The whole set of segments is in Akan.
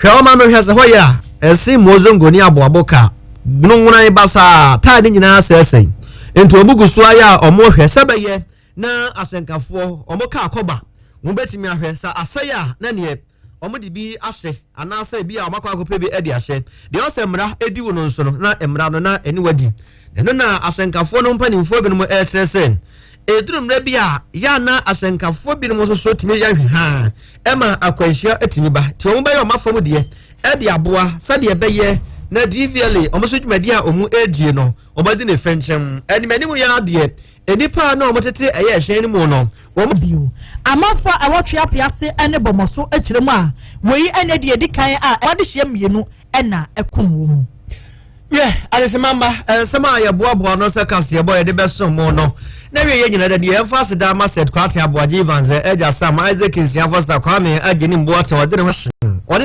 Hwama no hwese hoya esi mozongo ni aboaboka bununwuna basa tade nyina asese ento omugusu aya omo hwese beye na asenkafo omo ka akoba wo betimi ahwe sa asaya na ne omo de bi ahye anasa bi a omakwa akope bi edi ahye de osemra edi wo no nso no na emra no na eni wadi eno na asenkafo no mpanimfo bi no mo ekyerese edurumra bi a ya na asenkafo bi no so timi ya hwe ha ema akwanhia atimi ba ti omo baye omafam de edi aboa sade ebeye na DVLA omo so dwumadi a omu edie no obadi ne fenchem enimani mu ya de enipa na omotete eye ehyen ni mu no omo bio amafa awotwe apiase ene bomoso ekiremu a weyi ene de edikan a wade hye mienu ena ekum wo mu adesemamba sema ya boaboa no se kase boy de beso mu no na we ye nyina de emphasize da ma set kwate aboaje vanze eja sam Isaac Nsia Foster kwame ageni mboate wade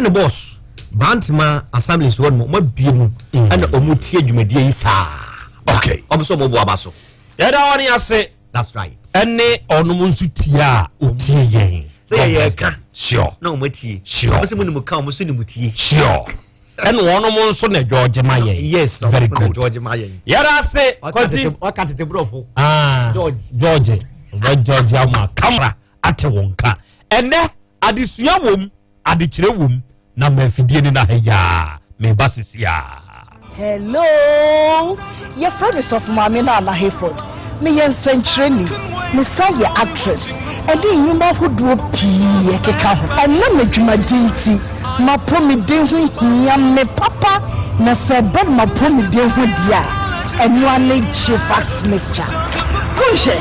ne boss Bantima assemblies won mo biemu and omuti adwumadie yi saa okay obiso mo bo abaso yeda woni ase that's right ene onum nsu tia otie yen say ye ka sure na omutie sure obiso mo nimu ka omuso nimu tie sure ene onum nso na George Mayen yes very good George Mayen yeda ase kosi wakatete brofo George ama camera ate wonka ene adesua wom adekire wom na mafidie ni na haya me basisia hello your friend is of mama na Hayford me yen century me say your actress and then you ma hodo pii ekeka ho and na madwumadinti ma promi den ho hia me papa na se ba ma promi den ho dia enu ane Jifax mixture punche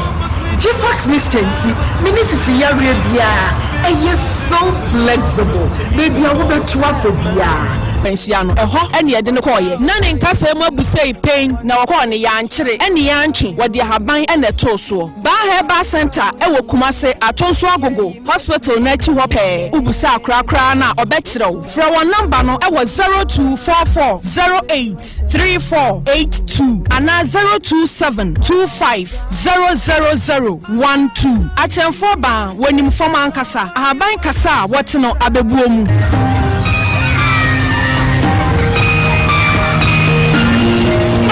Jifax mixture nti minisisi ya bia is so flexible baby I will bet you for bia pensiano eho ene ye de ne koye na ne nkasa mu abusei pain na wako ne yankyere ene yantwe wode haban ene toso ba heba center ewo kumase atonso agogo hospital na chi hope ubusa akrakra na obekyerew fra won number no ewo 0244083482 ana 0272500012 achemfo ba wonim fom ankasa haban kasa wote no abebuomu.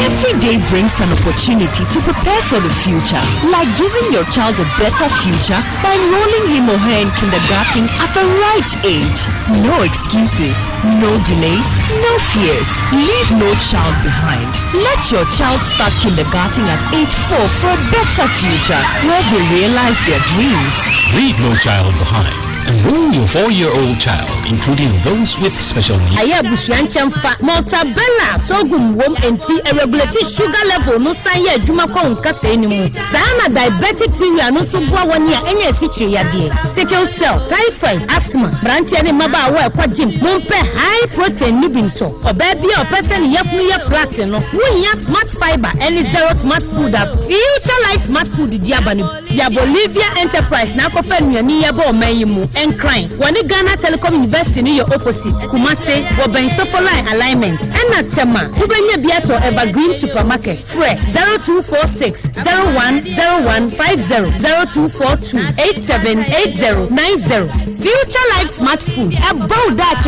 Every day brings an opportunity to prepare for the future, like giving your child a better future by enrolling him or her in kindergarten at the right age. No excuses, no delays, no fears. Leave no child behind. Let your child start kindergarten at age 4 for a better future, where they realize their dreams. Leave no child behind. Enroll your 4-year-old child, including those with special needs. Aya busianchamfa Maltabella sogum wom enti irregularity sugar level no sanye adwuma kwa nkasa enimu. Sana diabetic area no so bua woni a enye sichiri yade. Sickle cell, typhoid, asthma, brantia ne maba wa kwa gym. Mumpe high protein ni binto. Oba bia opese ni yefunu ye flat no. Wunya smart fiber any zero smart food a future life smart food diaba ni. Ya Bolivia Enterprise na kofa nuani yaba omanyimu. And crime. When the Ghana Telecom University in your opposite, Kumase, Woben Sofoline alignment, and not Tema, Ubenya Biato Evergreen Supermarket, Fre 0246 010150 0242 878090. Future Life Smart Food, about that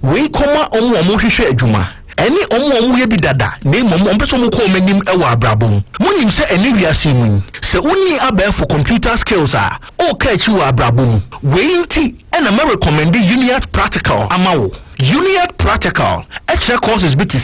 we come on Mohisha Juma. Any omo ye bi dada na mom ompeso mo ko manim e wa abrabom munim se eni wiase mu se uni aba for computer skills a o ka chi wa abrabom we nti e na me recommend Uniad Practical amawo Uniad Practical extra courses bi ti